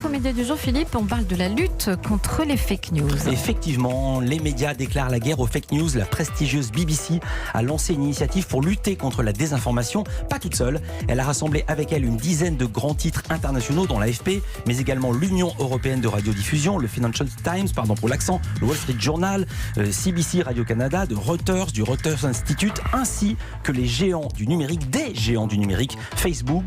L'info média du jour, Philippe, on parle de la lutte contre les fake news. Effectivement, les médias déclarent la guerre aux fake news. La prestigieuse BBC a lancé une initiative pour lutter contre la désinformation, pas toute seule. Elle a rassemblé avec elle une dizaine de grands titres internationaux, dont l'AFP, mais également l'Union européenne de radiodiffusion, le Financial Times, pour l'accent, le Wall Street Journal, CBC Radio-Canada, de Reuters, du Reuters Institute, ainsi que les géants du numérique, des géants du numérique, Facebook,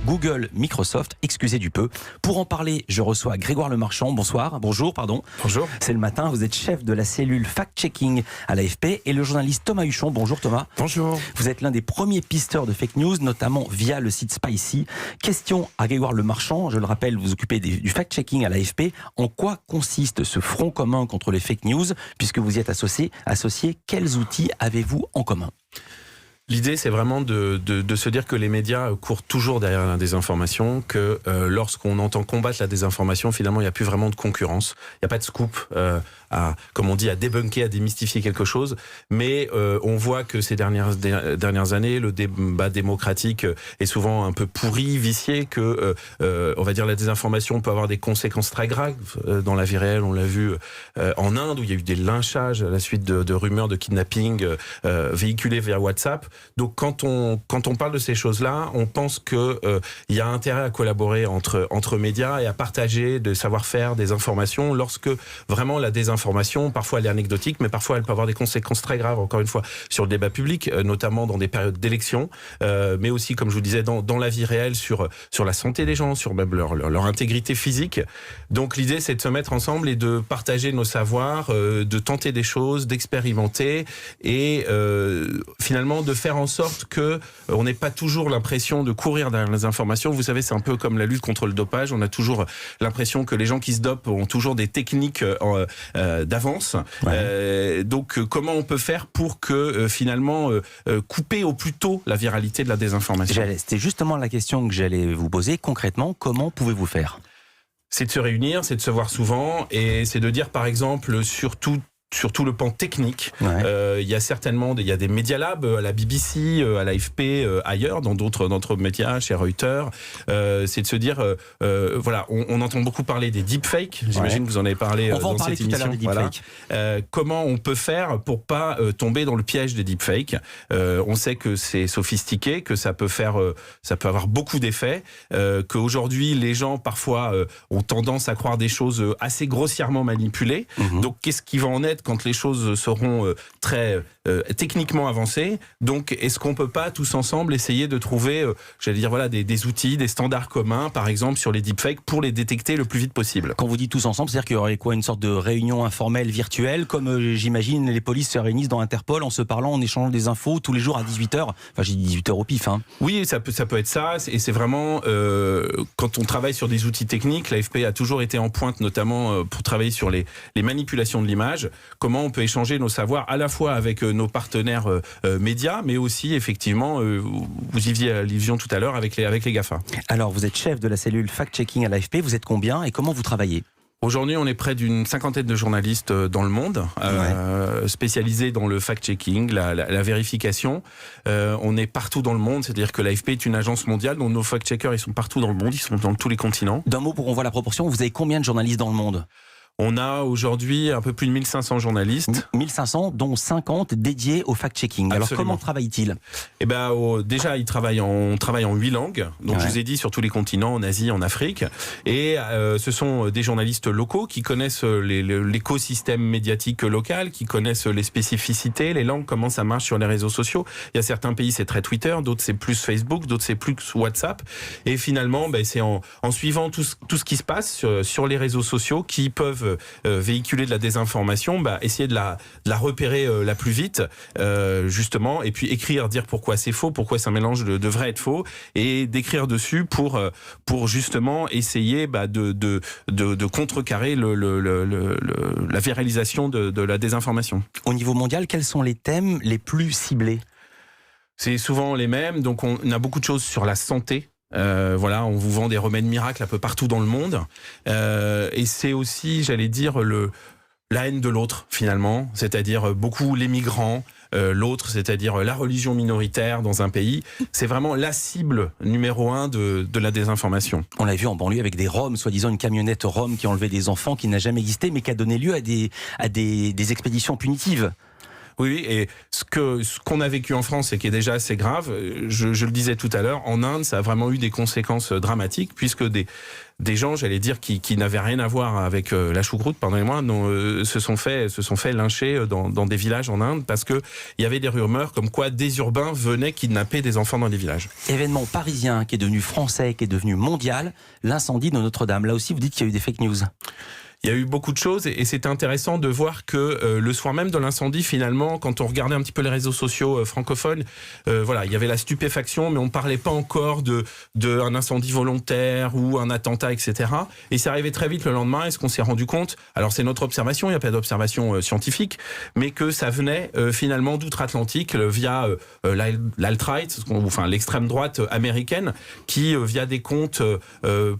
Google, Microsoft, excusez du peu. Pour en parler, je reçois Grégoire Lemarchand. Bonjour. Bonjour. C'est le matin, vous êtes chef de la cellule fact-checking à l'AFP et le journaliste Thomas Huchon. Bonjour Thomas. Bonjour. Vous êtes l'un des premiers pisteurs de fake news, notamment via le site Spicy. Question à Grégoire Lemarchand, je le rappelle, vous occupez du fact-checking à l'AFP. En quoi consiste ce front commun contre les fake news, puisque vous y êtes associé, quels outils avez-vous en commun ? L'idée, c'est vraiment de se dire que les médias courent toujours derrière la désinformation, que lorsqu'on entend combattre la désinformation, finalement, il n'y a plus vraiment de concurrence. Il n'y a pas de scoop comme on dit, à débunker, à démystifier quelque chose. Mais on voit que ces dernières années, le débat démocratique est souvent un peu pourri, vicié, que, on va dire, la désinformation peut avoir des conséquences très graves dans la vie réelle. On l'a vu en Inde, où il y a eu des lynchages à la suite de rumeurs de kidnapping véhiculées via WhatsApp. Donc quand on parle de ces choses-là, on pense qu'il y a intérêt à collaborer entre médias et à partager des savoir-faire, des informations, lorsque vraiment la désinformation, parfois elle est anecdotique, mais parfois elle peut avoir des conséquences très graves, encore une fois, sur le débat public, notamment dans des périodes d'élection, mais aussi, comme je vous disais, dans la vie réelle, sur la santé des gens, sur même leur intégrité physique. Donc l'idée, c'est de se mettre ensemble et de partager nos savoirs, de tenter des choses, d'expérimenter et finalement de faire en sorte que on n'ait pas toujours l'impression de courir derrière les informations. Vous savez, c'est un peu comme la lutte contre le dopage. On a toujours l'impression que les gens qui se dopent ont toujours des techniques d'avance. Ouais. Donc, comment on peut faire pour que finalement couper au plus tôt la viralité de la désinformation ? C'était justement la question que j'allais vous poser. Concrètement, comment pouvez-vous faire ? C'est de se réunir, c'est de se voir souvent et c'est de dire, par exemple, surtout le pan technique. Ouais. Y a certainement il y a des Media Labs à la BBC, à l'AFP, ailleurs, dans d'autres médias, chez Reuters. C'est de se dire, voilà, on entend beaucoup parler des deepfakes. J'imagine que vous en avez parlé dans cette émission. Voilà. Comment on peut faire pour pas tomber dans le piège des deepfakes ? On sait que c'est sophistiqué, que ça peut avoir beaucoup d'effets, qu'aujourd'hui les gens parfois ont tendance à croire des choses assez grossièrement manipulées. Donc qu'est-ce qui va en être quand les choses seront très techniquement avancées? Donc, est-ce qu'on peut pas tous ensemble essayer de trouver, des outils, des standards communs, par exemple sur les deepfakes, pour les détecter le plus vite possible? Quand vous dites tous ensemble, c'est-à-dire qu'il y aurait quoi, une sorte de réunion informelle virtuelle, comme j'imagine les polices se réunissent dans Interpol en se parlant, en échangeant des infos tous les jours à 18h. Enfin, j'ai dit 18h au pif. Hein. Oui, ça peut être ça. Et c'est vraiment quand on travaille sur des outils techniques, l'AFP a toujours été en pointe, notamment pour travailler sur les manipulations de l'image. Comment on peut échanger nos savoirs à la fois avec nos partenaires médias, mais aussi effectivement, vous y viviez tout à l'heure avec les GAFA. Alors vous êtes chef de la cellule fact-checking à l'AFP, vous êtes combien et comment vous travaillez ? Aujourd'hui, on est près d'une 50aine de journalistes dans le monde, spécialisés dans le fact-checking, la vérification. On est partout dans le monde, c'est-à-dire que l'AFP est une agence mondiale, dont nos fact-checkers, ils sont partout dans le monde, ils sont dans tous les continents. D'un mot pour qu'on voit la proportion, vous avez combien de journalistes dans le monde ? On a aujourd'hui un peu plus de 1500 journalistes. 1500, dont 50 dédiés au fact-checking. Absolument. Alors comment travaillent-ils ? Déjà, on travaille en 8 langues. Donc je vous ai dit, sur tous les continents, en Asie, en Afrique. Et ce sont des journalistes locaux qui connaissent l'écosystème médiatique local, qui connaissent les spécificités, les langues, comment ça marche sur les réseaux sociaux. Il y a certains pays, c'est très Twitter, d'autres c'est plus Facebook, d'autres c'est plus WhatsApp. Et finalement, c'est en suivant tout ce qui se passe sur les réseaux sociaux qui peuvent véhiculer de la désinformation, essayer de la repérer la plus vite, justement, et puis écrire, dire pourquoi c'est faux, pourquoi c'est un mélange de vrai et de faux, et d'écrire dessus pour justement essayer de contrecarrer la viralisation de la désinformation. Au niveau mondial, quels sont les thèmes les plus ciblés ? C'est souvent les mêmes, donc on a beaucoup de choses sur la santé. On vous vend des remèdes miracles un peu partout dans le monde. Et c'est aussi, j'allais dire, la haine de l'autre, finalement. C'est-à-dire beaucoup les migrants, l'autre, c'est-à-dire la religion minoritaire dans un pays. C'est vraiment la cible numéro 1 de la désinformation. On l'a vu en banlieue avec des Roms, soi-disant une camionnette Rome qui enlevait des enfants, qui n'a jamais existé, mais qui a donné lieu à des expéditions punitives. Oui, et ce qu'on a vécu en France et qui est déjà assez grave, je le disais tout à l'heure, en Inde, ça a vraiment eu des conséquences dramatiques, puisque des gens, j'allais dire, qui n'avaient rien à voir avec la choucroute, pardonnez-moi, se sont fait lyncher dans des villages en Inde, parce qu'il y avait des rumeurs comme quoi des urbains venaient kidnapper des enfants dans les villages. Événement parisien qui est devenu français, qui est devenu mondial, l'incendie de Notre-Dame. Là aussi, vous dites qu'il y a eu des fake news. Il y a eu beaucoup de choses et c'est intéressant de voir que le soir même de l'incendie, finalement, quand on regardait un petit peu les réseaux sociaux francophones, voilà, il y avait la stupéfaction, mais on ne parlait pas encore d'un incendie volontaire ou un attentat, etc. Et c'est arrivé très vite le lendemain. Est-ce qu'on s'est rendu compte, alors c'est notre observation, il n'y a pas d'observation scientifique, mais que ça venait finalement d'outre-Atlantique via l'alt-right, enfin l'extrême droite américaine, qui via des comptes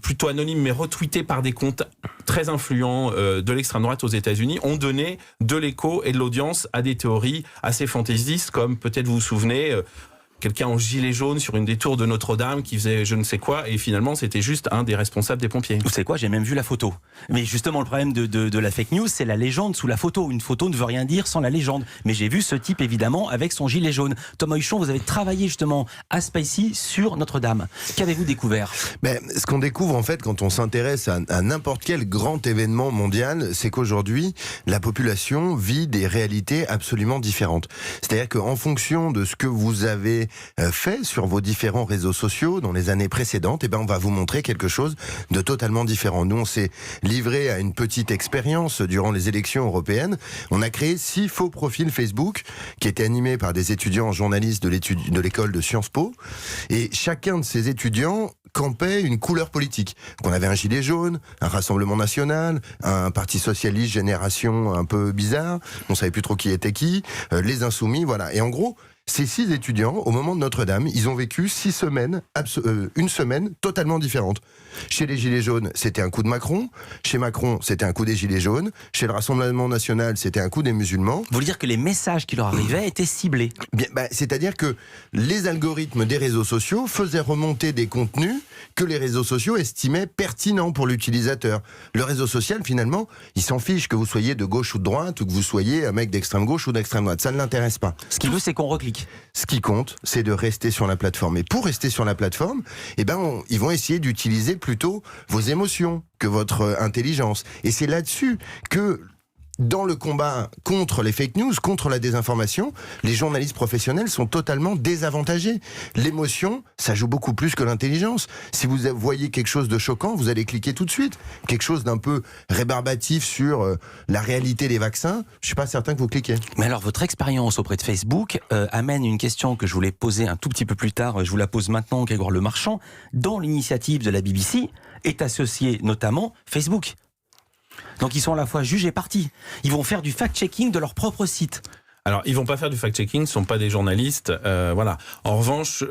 plutôt anonymes mais retweetés par des comptes très influents de l'extrême droite aux États-Unis, ont donné de l'écho et de l'audience à des théories assez fantaisistes, comme peut-être vous vous souvenez, quelqu'un en gilet jaune sur une des tours de Notre-Dame qui faisait je ne sais quoi, et finalement c'était juste un des responsables des pompiers. Vous savez quoi, j'ai même vu la photo. Mais justement, le problème de la fake news, c'est la légende sous la photo. Une photo ne veut rien dire sans la légende. Mais j'ai vu ce type, évidemment, avec son gilet jaune. Thomas Huchon, vous avez travaillé justement à Spicy sur Notre-Dame. Qu'avez-vous découvert ? Ce qu'on découvre, en fait, quand on s'intéresse à n'importe quel grand événement mondial, c'est qu'aujourd'hui, la population vit des réalités absolument différentes. C'est-à-dire qu'en fonction de ce que vous avez fait sur vos différents réseaux sociaux dans les années précédentes, on va vous montrer quelque chose de totalement différent. Nous, on s'est livré à une petite expérience durant les élections européennes. On a créé 6 faux profils Facebook qui étaient animés par des étudiants journalistes de l'école de Sciences Po. Et chacun de ces étudiants campait une couleur politique. Donc on avait un gilet jaune, un Rassemblement national, un parti socialiste génération un peu bizarre, on savait plus trop qui était qui, les Insoumis, voilà. Et en gros, ces 6 étudiants, au moment de Notre-Dame, ils ont vécu 6 semaines, une semaine totalement différente. Chez les Gilets jaunes, c'était un coup de Macron. Chez Macron, c'était un coup des Gilets jaunes. Chez le Rassemblement national, c'était un coup des musulmans. Vous voulez dire que les messages qui leur arrivaient étaient ciblés ? Bien, c'est-à-dire que les algorithmes des réseaux sociaux faisaient remonter des contenus que les réseaux sociaux estimaient pertinents pour l'utilisateur. Le réseau social, finalement, il s'en fiche que vous soyez de gauche ou de droite, ou que vous soyez un mec d'extrême gauche ou d'extrême droite. Ça ne l'intéresse pas. Ce qu'il veut, c'est qu'on reclique. Ce qui compte, c'est de rester sur la plateforme. Et pour rester sur la plateforme, ils vont essayer d'utiliser plutôt vos émotions que votre intelligence. Et c'est là-dessus que, dans le combat contre les fake news, contre la désinformation, les journalistes professionnels sont totalement désavantagés. L'émotion, ça joue beaucoup plus que l'intelligence. Si vous voyez quelque chose de choquant, vous allez cliquer tout de suite. Quelque chose d'un peu rébarbatif sur la réalité des vaccins, je suis pas certain que vous cliquez. Mais alors, votre expérience auprès de Facebook amène une question que je voulais poser un tout petit peu plus tard. Je vous la pose maintenant, Grégoire Lemarchand. Dans l'initiative de la BBC est associé notamment Facebook. Donc ils sont à la fois juges et partis. Ils vont faire du fact-checking de leur propre site. Alors, ils vont pas faire du fact-checking, ce sont pas des journalistes, voilà. En revanche,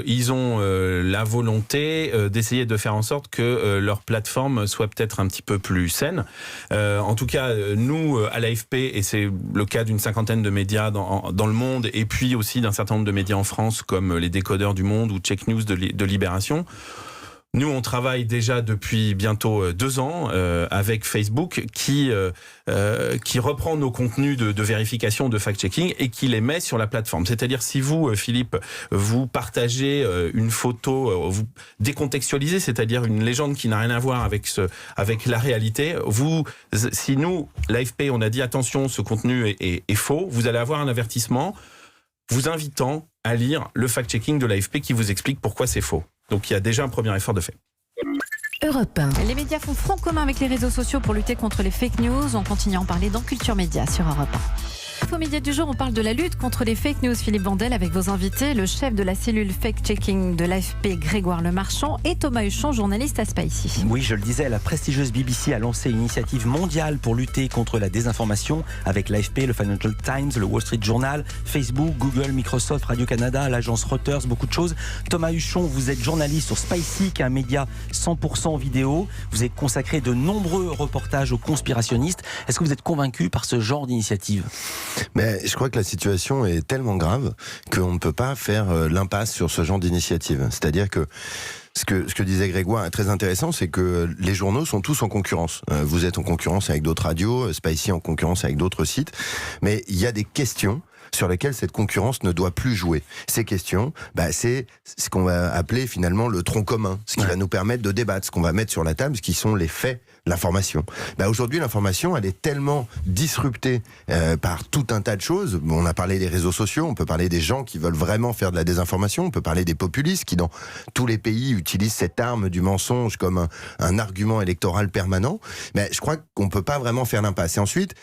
ils ont la volonté d'essayer de faire en sorte que leur plateforme soit peut-être un petit peu plus saine. En tout cas, nous, à l'AFP, et c'est le cas d'une 50aine de médias dans le monde, et puis aussi d'un certain nombre de médias en France, comme les Décodeurs du Monde ou Check News de Libération. Nous, on travaille déjà depuis bientôt 2 ans avec Facebook qui reprend nos contenus de vérification, de fact-checking et qui les met sur la plateforme. C'est-à-dire, si vous, Philippe, vous partagez une photo, vous décontextualisez, c'est-à-dire une légende qui n'a rien à voir avec la réalité, si nous, l'AFP, on a dit attention, ce contenu est faux, vous allez avoir un avertissement vous invitant à lire le fact-checking de l'AFP qui vous explique pourquoi c'est faux. Donc il y a déjà un premier effort de fait. Europe 1. Les médias font front commun avec les réseaux sociaux pour lutter contre les fake news. On continue à en parler dans Culture Média sur Europe 1. Au média du jour, on parle de la lutte contre les fake news. Philippe Vandel avec vos invités, le chef de la cellule fact-checking de l'AFP, Grégoire Lemarchand, et Thomas Huchon, journaliste à Spicy. Oui, je le disais, la prestigieuse BBC a lancé une initiative mondiale pour lutter contre la désinformation avec l'AFP, le Financial Times, le Wall Street Journal, Facebook, Google, Microsoft, Radio-Canada, l'agence Reuters, beaucoup de choses. Thomas Huchon, vous êtes journaliste sur Spicy, qui est un média 100% vidéo. Vous avez consacré de nombreux reportages aux conspirationnistes. Est-ce que vous êtes convaincu par ce genre d'initiative ? Mais je crois que la situation est tellement grave qu'on ne peut pas faire l'impasse sur ce genre d'initiative. C'est-à-dire que ce que disait Grégoire est très intéressant, c'est que les journaux sont tous en concurrence. Vous êtes en concurrence avec d'autres radios, Spicy en concurrence avec d'autres sites, mais il y a des questions sur lesquelles cette concurrence ne doit plus jouer. Ces questions, c'est ce qu'on va appeler finalement le tronc commun, ce qui va nous permettre de débattre, ce qu'on va mettre sur la table, ce qui sont les faits, l'information. Aujourd'hui, l'information, elle est tellement disruptée par tout un tas de choses. On a parlé des réseaux sociaux, on peut parler des gens qui veulent vraiment faire de la désinformation, on peut parler des populistes qui, dans tous les pays, utilisent cette arme du mensonge comme un argument électoral permanent. Mais je crois qu'on peut pas vraiment faire l'impasse. Et ensuite,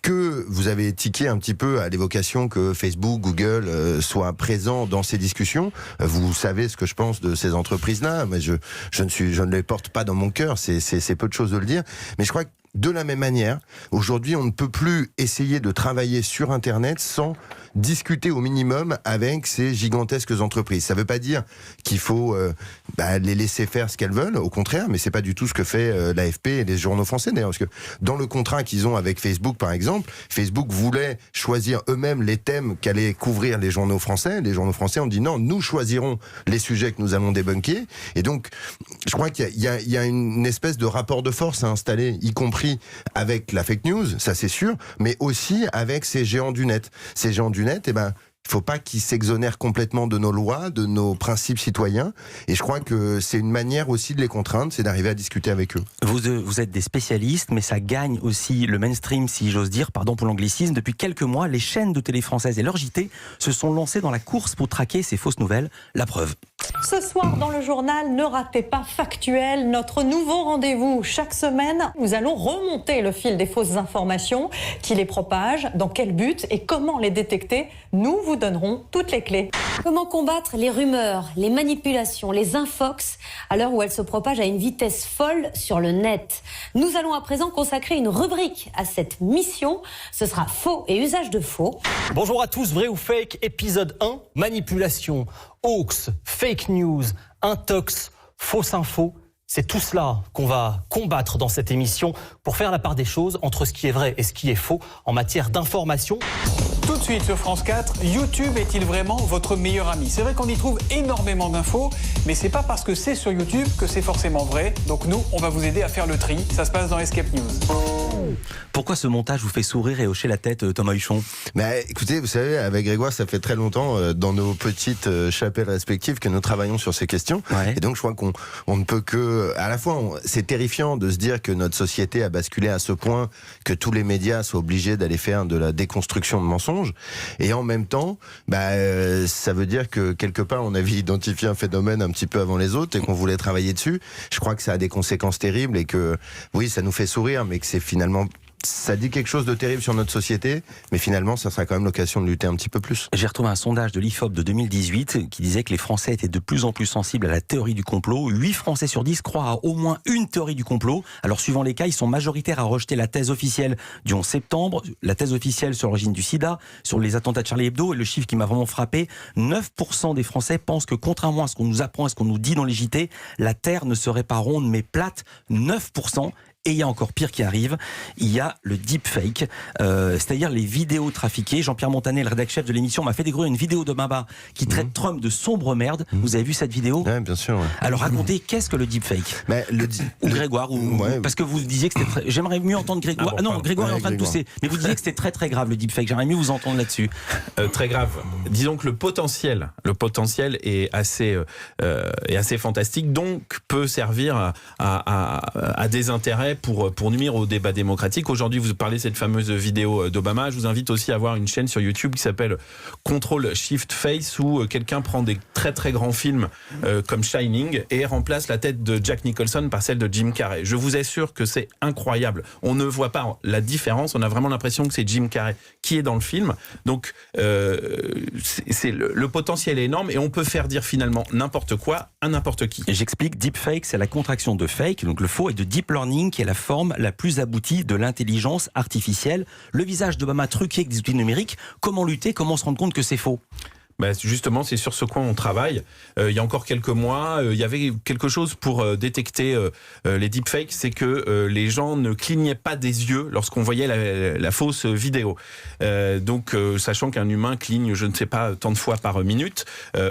que vous avez tiqué un petit peu à l'évocation que Facebook, Google soient présents dans ces discussions. Vous savez ce que je pense de ces entreprises-là, mais je ne les porte pas dans mon cœur, c'est peu de choses de le dire. Mais je crois que de la même manière, aujourd'hui, on ne peut plus essayer de travailler sur Internet sans discuter au minimum avec ces gigantesques entreprises. Ça ne veut pas dire qu'il faut les laisser faire ce qu'elles veulent, au contraire, mais c'est pas du tout ce que fait l'AFP et les journaux français d'ailleurs, parce que dans le contrat qu'ils ont avec Facebook par exemple, Facebook voulait choisir eux-mêmes les thèmes qu'allaient couvrir les journaux français. Les journaux français ont dit non, nous choisirons les sujets que nous allons débunker. Et donc, je crois qu'il y a une espèce de rapport de force à installer, y compris avec la fake news, ça c'est sûr, mais aussi avec ces géants du net. Ces géants du net, il ne faut pas qu'ils s'exonèrent complètement de nos lois, de nos principes citoyens. Et je crois que c'est une manière aussi de les contraindre, c'est d'arriver à discuter avec eux. Vous êtes des spécialistes, mais ça gagne aussi le mainstream, si j'ose dire, pardon pour l'anglicisme. Depuis quelques mois, les chaînes de télé françaises et leur JT se sont lancées dans la course pour traquer ces fausses nouvelles. La preuve. Ce soir, dans le journal, ne ratez pas Factuel, notre nouveau rendez-vous. Chaque semaine, nous allons remonter le fil des fausses informations, qui les propagent, dans quel but et comment les détecter. Nous vous donnerons toutes les clés. Comment combattre les rumeurs, les manipulations, les infox, à l'heure où elles se propagent à une vitesse folle sur le net? Nous allons à présent consacrer une rubrique à cette mission. Ce sera faux et usage de faux. Bonjour à tous, vrai ou fake, épisode 1, manipulation, hoax, fake news, intox, fausse info. C'est tout cela qu'on va combattre dans cette émission pour faire la part des choses entre ce qui est vrai et ce qui est faux en matière d'information. Tout de suite sur France 4, YouTube est-il vraiment votre meilleur ami? C'est vrai qu'on y trouve énormément d'infos, mais c'est pas parce que c'est sur YouTube que c'est forcément vrai. Donc nous, on va vous aider à faire le tri. Ça se passe dans Escape News. Pourquoi ce montage vous fait sourire et hocher la tête, Thomas Huchon? Écoutez, vous savez, avec Grégoire, ça fait très longtemps dans nos petites chapelles respectives que nous travaillons sur ces questions. Ouais. Et donc je crois qu'on ne peut que... À la fois, c'est terrifiant de se dire que notre société a basculé à ce point que tous les médias soient obligés d'aller faire de la déconstruction de mensonges. Et en même temps, ça veut dire que quelque part, on avait identifié un phénomène un petit peu avant les autres et qu'on voulait travailler dessus. Je crois que ça a des conséquences terribles et que, oui, ça nous fait sourire, mais que c'est finalement... Ça dit quelque chose de terrible sur notre société, mais finalement, ça sera quand même l'occasion de lutter un petit peu plus. J'ai retrouvé un sondage de l'IFOP de 2018 qui disait que les Français étaient de plus en plus sensibles à la théorie du complot. 8 Français sur 10 croient à au moins une théorie du complot. Alors, suivant les cas, ils sont majoritaires à rejeter la thèse officielle du 11 septembre, la thèse officielle sur l'origine du sida, sur les attentats de Charlie Hebdo, et le chiffre qui m'a vraiment frappé, 9% des Français pensent que, contrairement à ce qu'on nous apprend, à ce qu'on nous dit dans les JT, la Terre ne serait pas ronde mais plate. 9%. Et il y a encore pire qui arrive, il y a le deepfake, c'est-à-dire les vidéos trafiquées. Jean-Pierre Montanet, le rédacteur chef de l'émission, m'a fait découvrir une vidéo de Baba qui traite Trump de sombre merde. Vous avez vu cette vidéo? Oui, bien sûr. Ouais. Alors racontez, qu'est-ce que le deepfake? Ou Grégoire, parce que vous disiez que c'était très... J'aimerais mieux entendre Grégoire. Grégoire est en train de tousser. Mais vous disiez que c'était très très grave le deepfake. J'aimerais mieux vous entendre là-dessus. Très grave. Disons que le potentiel est assez fantastique, donc peut servir à des intérêts pour nuire au débat démocratique. Aujourd'hui, vous parlez de cette fameuse vidéo d'Obama. Je vous invite aussi à voir une chaîne sur YouTube qui s'appelle Control Shift Face, où quelqu'un prend des très très grands films comme Shining et remplace la tête de Jack Nicholson par celle de Jim Carrey. Je vous assure que c'est incroyable. On ne voit pas la différence. On a vraiment l'impression que c'est Jim Carrey qui est dans le film. Donc, le potentiel est énorme et on peut faire dire finalement n'importe quoi à n'importe qui. J'explique, deepfake, c'est la contraction de fake, donc le faux, et de deep learning, qui est la forme la plus aboutie de l'intelligence artificielle. Le visage d'Obama truqué avec des outils numériques, comment lutter, comment se rendre compte que c'est faux? Justement, c'est sur ce coin on travaille. Il y a encore quelques mois, il y avait quelque chose pour détecter les deepfakes, c'est que les gens ne clignaient pas des yeux lorsqu'on voyait la fausse vidéo. Donc, sachant qu'un humain cligne, je ne sais pas, tant de fois par minute,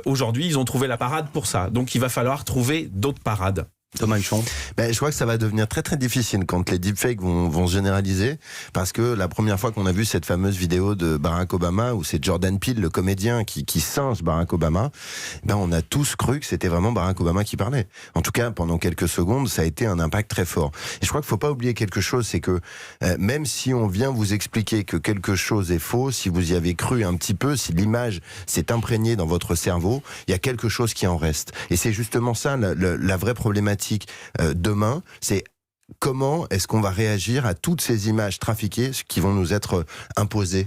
aujourd'hui, ils ont trouvé la parade pour ça. Donc, il va falloir trouver d'autres parades. Thomas Huchon. Je crois que ça va devenir très très difficile quand les deepfakes vont se généraliser, parce que la première fois qu'on a vu cette fameuse vidéo de Barack Obama où c'est Jordan Peele, le comédien, qui singe Barack Obama, on a tous cru que c'était vraiment Barack Obama qui parlait. En tout cas, pendant quelques secondes, ça a été un impact très fort. Et je crois qu'il ne faut pas oublier quelque chose, c'est que même si on vient vous expliquer que quelque chose est faux, si vous y avez cru un petit peu, si l'image s'est imprégnée dans votre cerveau, il y a quelque chose qui en reste. Et c'est justement ça la vraie problématique demain, c'est comment est-ce qu'on va réagir à toutes ces images trafiquées qui vont nous être imposées.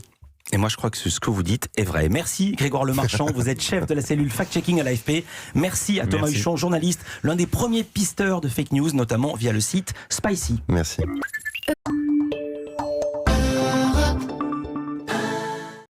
Et moi, je crois que ce que vous dites est vrai. Merci Grégoire Lemarchand, vous êtes chef de la cellule fact-checking à l'AFP. Merci à Thomas Huchon, journaliste, l'un des premiers pisteurs de fake news, notamment via le site Spicy. Merci.